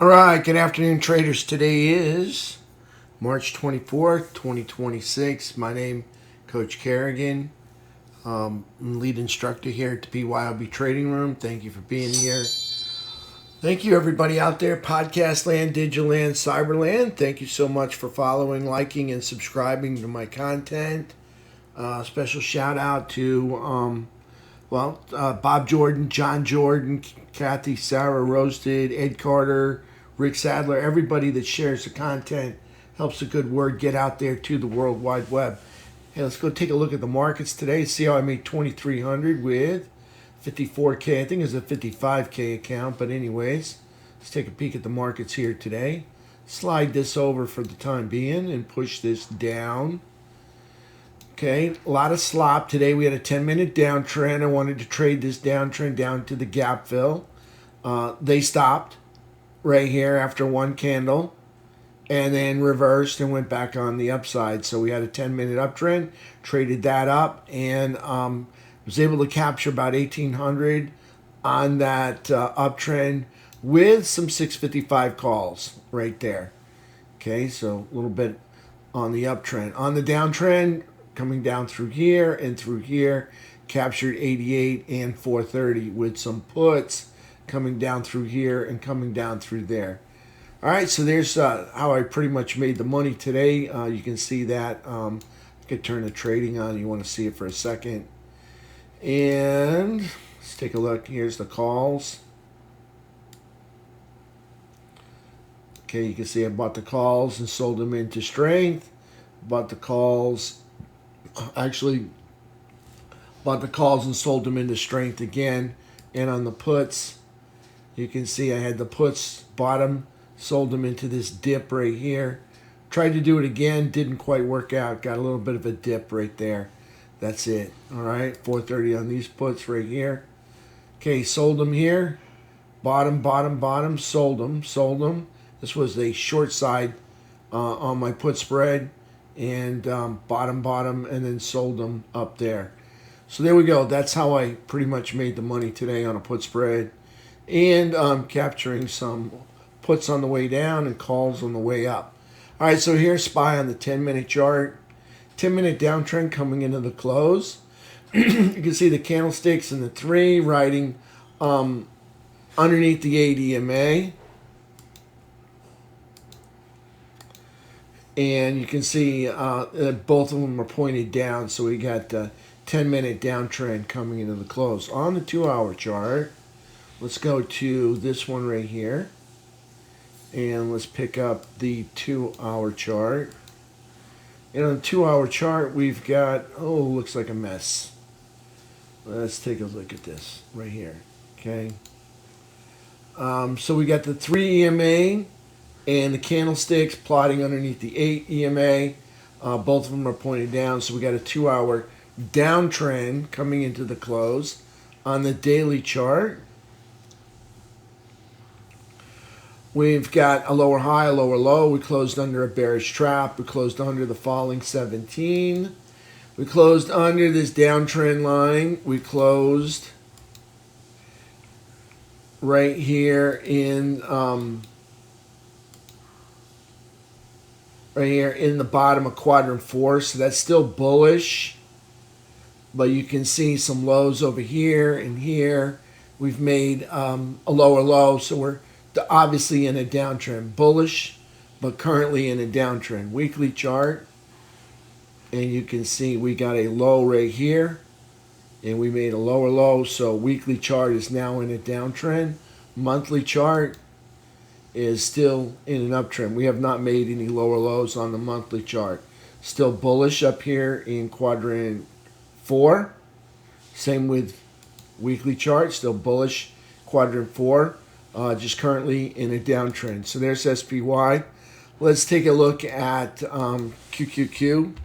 All right, good afternoon, traders. Today is March 24th, 2026. My name Coach Carignan. I'm lead instructor here at the BYOB Trading Room. Thank you for being here. Thank you, everybody out there, podcast land, digital land, cyber land. Thank you so much for following, liking, and subscribing to my content. Special shout out to Bob Jordan, John Jordan, Kathy, Sarah Roasted, Ed Carter, Rick Sadler, everybody that shares the content, helps the good word get out there to the World Wide Web. Hey, let's go take a look at the markets today. See how I made 2,300 with 54K. I think it's a 55K account, but anyways, let's take a peek at the markets here today. Slide this over for the time being and push this down. Okay, a lot of slop. Today we had a 10-minute downtrend. I wanted to trade this downtrend down to the gap fill. They stopped right here after one candle and then reversed and went back on the upside. So we had a 10-minute uptrend, traded that up, and was able to capture about 1,800 on that uptrend with some 655 calls right there. Okay, so a little bit on the uptrend. On the downtrend, coming down through here and through here, captured 88 and 430 with some puts coming down through here and coming down through there. All right, so there's how I pretty much made the money today. You can see that. I could turn the trading on. You want to see it for a second. And let's take a look. Here's the calls. Okay, you can see I bought the calls and sold them into strength. Bought the calls. Actually, bought the calls and sold them into strength again. And on the puts, you can see I had the puts bottom, sold them into this dip right here. Tried to do it again, didn't quite work out. Got a little bit of a dip right there. That's it. All right, 430 on these puts right here. Okay, sold them here. Bottom, bottom, bottom, sold them, sold them. This was a short side on my put spread. And bottom, bottom, and then sold them up there. So there we go. That's how I pretty much made the money today on a put spread. And capturing some puts on the way down and calls on the way up. All right, so here's SPY on the 10-minute chart. 10-minute downtrend coming into the close. You can see the candlesticks and the 3 riding underneath the 8 EMA. And you can see both of them are pointed down, so we got the 10-minute downtrend coming into the close. On the 2-hour chart, let's go to this one right here. And let's pick up the 2-hour chart. And on the 2-hour chart, we've got, looks like a mess. Let's take a look at this right here, okay? So we got the 3 EMA and the candlesticks plotting underneath the 8 EMA. Both of them are pointed down, so we got a 2-hour downtrend coming into the close. On the daily chart, we've got a lower high, a lower low. We closed under a bearish trap. We closed under the falling 17. We closed under this downtrend line. We closed right here in the bottom of quadrant 4. So that's still bullish. But you can see some lows over here and here. We've made a lower low, so we're obviously in a downtrend. Bullish, but currently in a downtrend. Weekly chart, and you can see we got a low right here, and we made a lower low, so weekly chart is now in a downtrend. Monthly chart is still in an uptrend. We have not made any lower lows on the monthly chart. Still bullish up here in quadrant 4. Same with weekly chart, still bullish quadrant 4. Just currently in a downtrend. So there's SPY. Let's take a look at QQQ.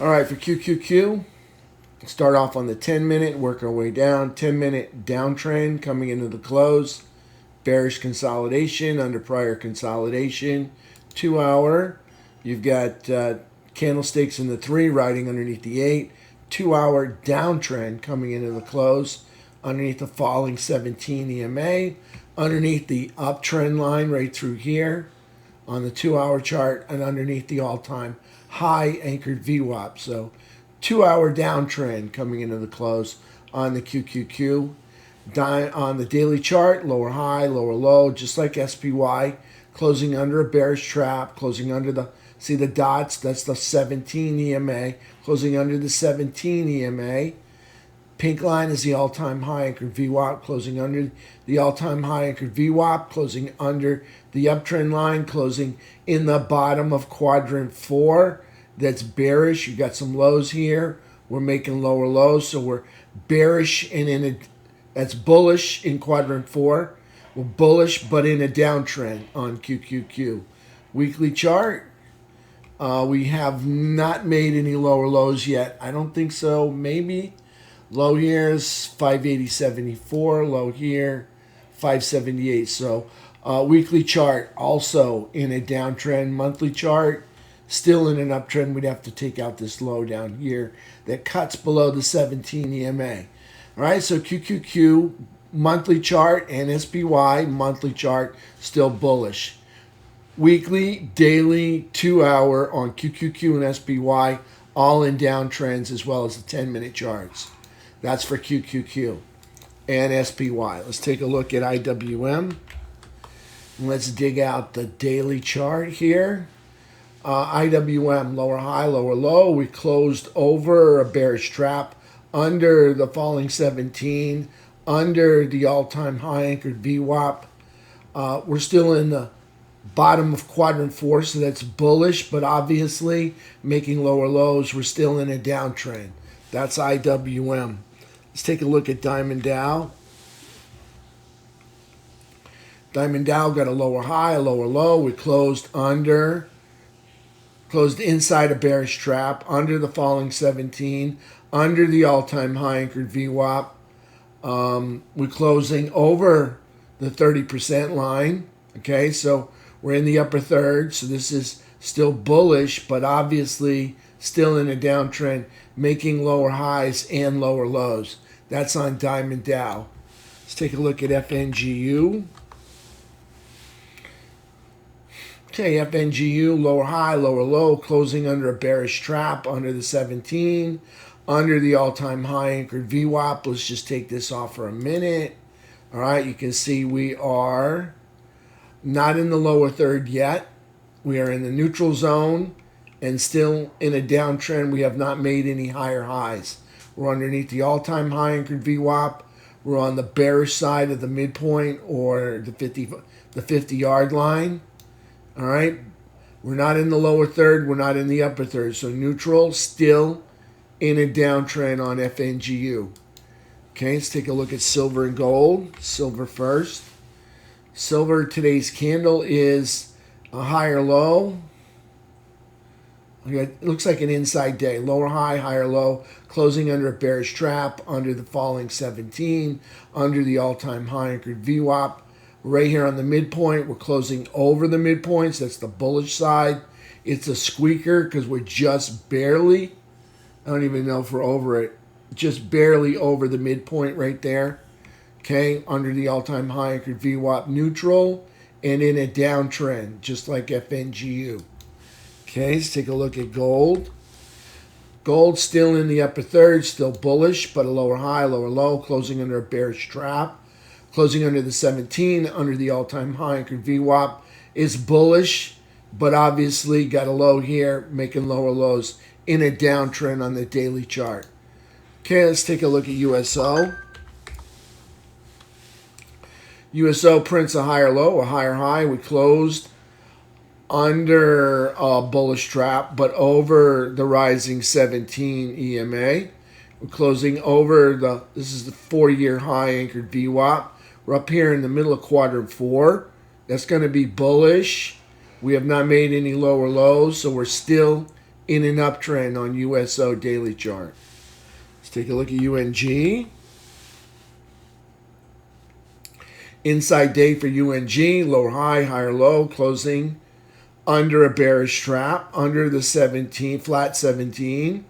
All right, for QQQ, start off on the 10-minute, work our way down. 10-minute downtrend coming into the close. Bearish consolidation under prior consolidation. 2-hour, you've got candlesticks in the 3 riding underneath the 8. 2-hour downtrend coming into the close. underneath the falling 17 EMA, underneath the uptrend line right through here on the 2-hour chart, and underneath the all-time high anchored VWAP. So 2-hour downtrend coming into the close on the QQQ. On the daily chart, lower high, lower low, just like SPY, closing under a bearish trap, closing under the, see the dots, that's the 17 EMA, closing under the 17 EMA. Pink line is the all-time high anchored VWAP, closing under the all-time high anchored VWAP, closing under the uptrend line, closing in the bottom of quadrant 4. That's bearish. You got some lows here. We're making lower lows, so we're bearish and in a, that's bullish in quadrant 4. We're bullish but in a downtrend on QQQ. Weekly chart, we have not made any lower lows yet. I don't think so. Maybe. Low here is 580.74. Low here, 578. So weekly chart also in a downtrend. Monthly chart still in an uptrend. We'd have to take out this low down here that cuts below the 17 EMA. All right, so QQQ monthly chart and SPY monthly chart still bullish. Weekly, daily, 2-hour on QQQ and SPY all in downtrends, as well as the 10-minute charts. That's for QQQ and SPY. Let's take a look at IWM. Let's dig out the daily chart here. IWM, lower high, lower low. We closed over a bearish trap under the falling 17, under the all-time high anchored VWAP. We're still in the bottom of quadrant 4, so that's bullish, but obviously making lower lows. We're still in a downtrend. That's IWM. Let's take a look at Diamond Dow. Diamond Dow got a lower high, a lower low. We closed inside a bearish trap, under the falling 17, under the all-time high anchored VWAP. We're closing over the 30% line. Okay, so we're in the upper third, so this is still bullish, but obviously still in a downtrend, making lower highs and lower lows. That's on Diamond Dow. Let's take a look at FNGU. Okay, FNGU, lower high, lower low, closing under a bearish trap, under the 17, under the all-time high anchored VWAP. Let's just take this off for a minute. All right, you can see we are not in the lower third yet. We are in the neutral zone and still in a downtrend. We have not made any higher highs. We're underneath the all-time high anchored VWAP. We're on the bearish side of the midpoint or the 50-yard line. All right, we're not in the lower third. We're not in the upper third. So neutral, still in a downtrend on FNGU. Okay, let's take a look at silver and gold. Silver first. Silver, today's candle is a higher low. It looks like an inside day. Lower high, higher low, closing under a bearish trap, under the falling 17, under the all-time high anchored VWAP. Right here on the midpoint, we're closing over the midpoints. That's the bullish side. It's a squeaker because we're just barely, I don't even know if we're over it, just barely over the midpoint right there. Okay, under the all-time high anchored VWAP, neutral, and in a downtrend, just like FNGU. Okay, let's take a look at gold. Gold still in the upper third, still bullish, but a lower high, lower low, closing under a bearish trap. Closing under the 17, under the all-time high anchored VWAP is bullish, but obviously got a low here, making lower lows in a downtrend on the daily chart. Okay, let's take a look at USO. USO prints a higher low, a higher high. We closed under a bullish trap, but over the rising 17 EMA. We're closing over this is the 4-year high anchored VWAP. We're up here in the middle of quadrant 4. That's going to be bullish. We have not made any lower lows, so we're still in an uptrend on USO daily chart. Let's take a look at UNG. Inside day for UNG, lower high, higher low, closing under a bearish trap, under the 17, flat 17,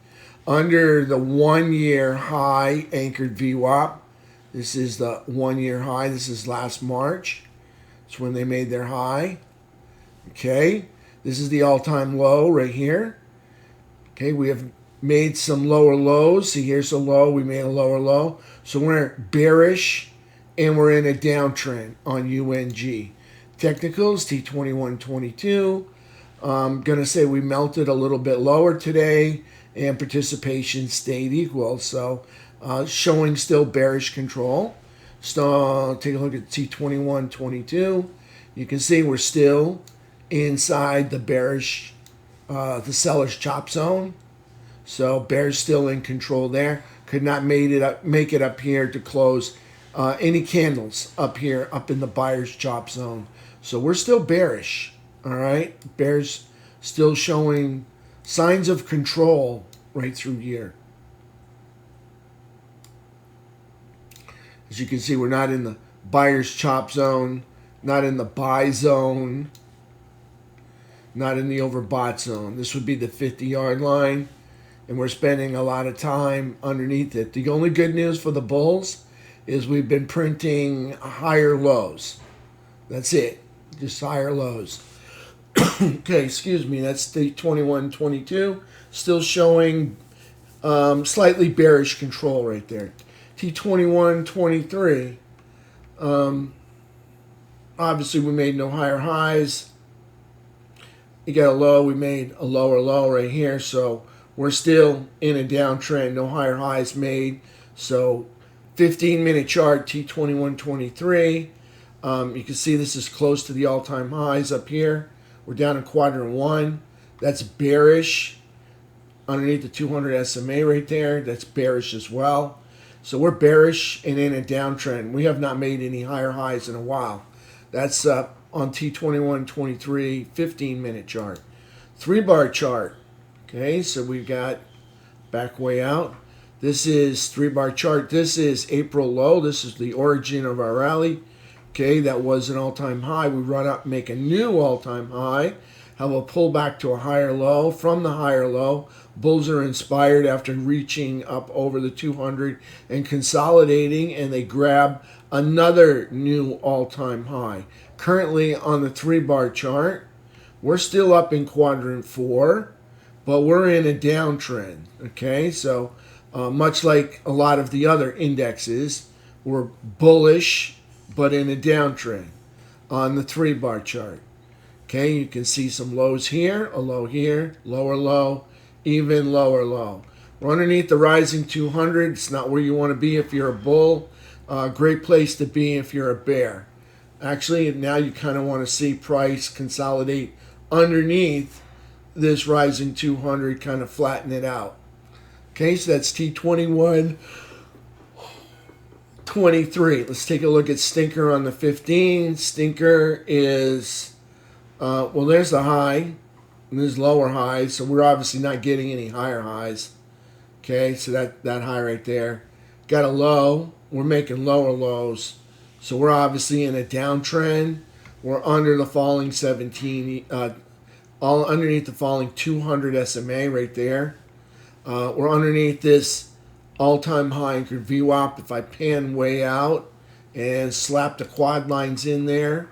under the 1-year high anchored VWAP. This is the 1-year high. This is last March. It's when they made their high. Okay, this is the all-time low right here. Okay, we have made some lower lows. See, here's a low. We made a lower low. So we're bearish, and we're in a downtrend on UNG. Technicals, T2122. I'm going to say we melted a little bit lower today, and participation stayed equal. So showing still bearish control. So take a look at T2122. You can see we're still inside the bearish, the seller's chop zone. So bears still in control there. Could not make it up here to close any candles up here, up in the buyer's chop zone. So we're still bearish. All right, bears still showing signs of control right through here. As you can see, we're not in the buyer's chop zone, not in the buy zone, not in the overbought zone. This would be the 50-yard line, and we're spending a lot of time underneath it. The only good news for the bulls is we've been printing higher lows. That's it, just higher lows. Okay, excuse me, that's the 2122. Still showing slightly bearish control right there. T2123. Obviously, we made no higher highs. You got a low, we made a lower low right here. So we're still in a downtrend, no higher highs made. So 15-minute chart, T2123. You can see this is close to the all-time highs up here. We're down in quadrant 1. That's bearish. Underneath the 200 SMA right there, that's bearish as well. So we're bearish and in a downtrend. We have not made any higher highs in a while. That's on T2123 15-minute chart. 3-bar chart. Okay, so we've got back way out. This is 3-bar chart. This is April low. This is the origin of our rally. Okay, that was an all-time high. We run up, make a new all-time high, have a pullback to a higher low. From the higher low, bulls are inspired after reaching up over the 200 and consolidating, and they grab another new all-time high. Currently on the 3-bar chart, we're still up in quadrant 4, but we're in a downtrend. Okay, so much like a lot of the other indexes, we're bullish, but in a downtrend on the 3-bar chart. Okay, you can see some lows here, a low here, lower low, even lower low. We're underneath the rising 200. It's not where you want to be if you're a bull. Great place to be if you're a bear. Actually, now you kind of want to see price consolidate underneath this rising 200, kind of flatten it out. Okay, so that's T21. 23. Let's take a look at Stinker on the 15. Stinker is, well, there's the high, and there's lower highs, so we're obviously not getting any higher highs. Okay, so that high right there. Got a low, we're making lower lows, so we're obviously in a downtrend. We're under the falling 17, all underneath the falling 200 SMA right there. We're underneath this all-time high anchored VWAP. If I pan way out and slap the quad lines in there,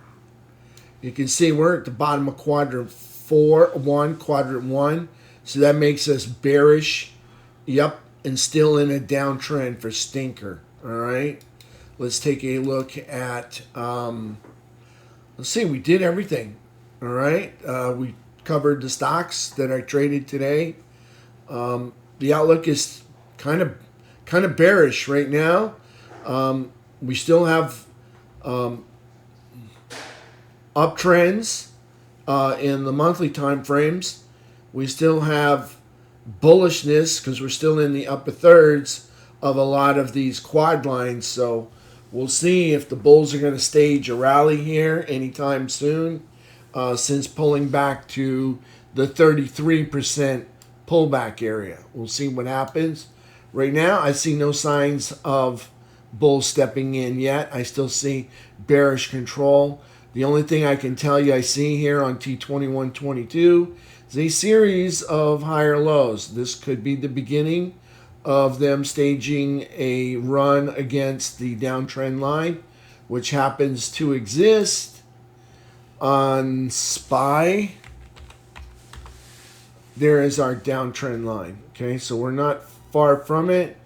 you can see we're at the bottom of quadrant 1. So that makes us bearish. Yep, and still in a downtrend for Stinker. All right, let's take a look at, let's see, we did everything. All right, we covered the stocks that I traded today. The outlook is kind of bearish right now. We still have uptrends in the monthly time frames. We still have bullishness because we're still in the upper thirds of a lot of these quad lines. So we'll see if the bulls are going to stage a rally here anytime soon, since pulling back to the 33% pullback area. We'll see what happens. Right now, I see no signs of bulls stepping in yet. I still see bearish control. The only thing I can tell you I see here on T2122 is a series of higher lows. This could be the beginning of them staging a run against the downtrend line, which happens to exist on SPY. There is our downtrend line. Okay, so we're not far from it.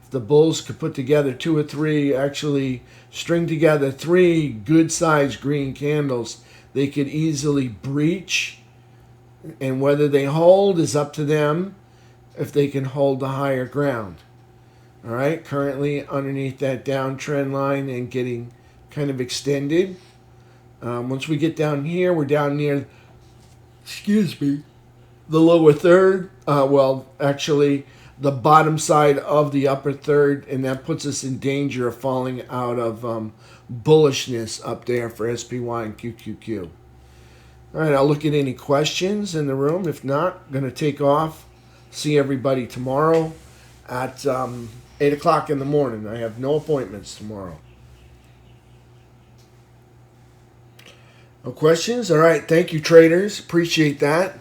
If the bulls could put together 2 or 3, actually string together 3 good-sized green candles, they could easily breach. And whether they hold is up to them if they can hold the higher ground. All right, currently underneath that downtrend line and getting kind of extended. Once we get down here, we're down near, the lower third. Well, actually, the bottom side of the upper third, and that puts us in danger of falling out of bullishness up there for SPY and QQQ. All right, I'll look at any questions in the room. If not, I'm going to take off. See everybody tomorrow at 8 o'clock in the morning. I have no appointments tomorrow. No questions? All right, thank you, traders. Appreciate that.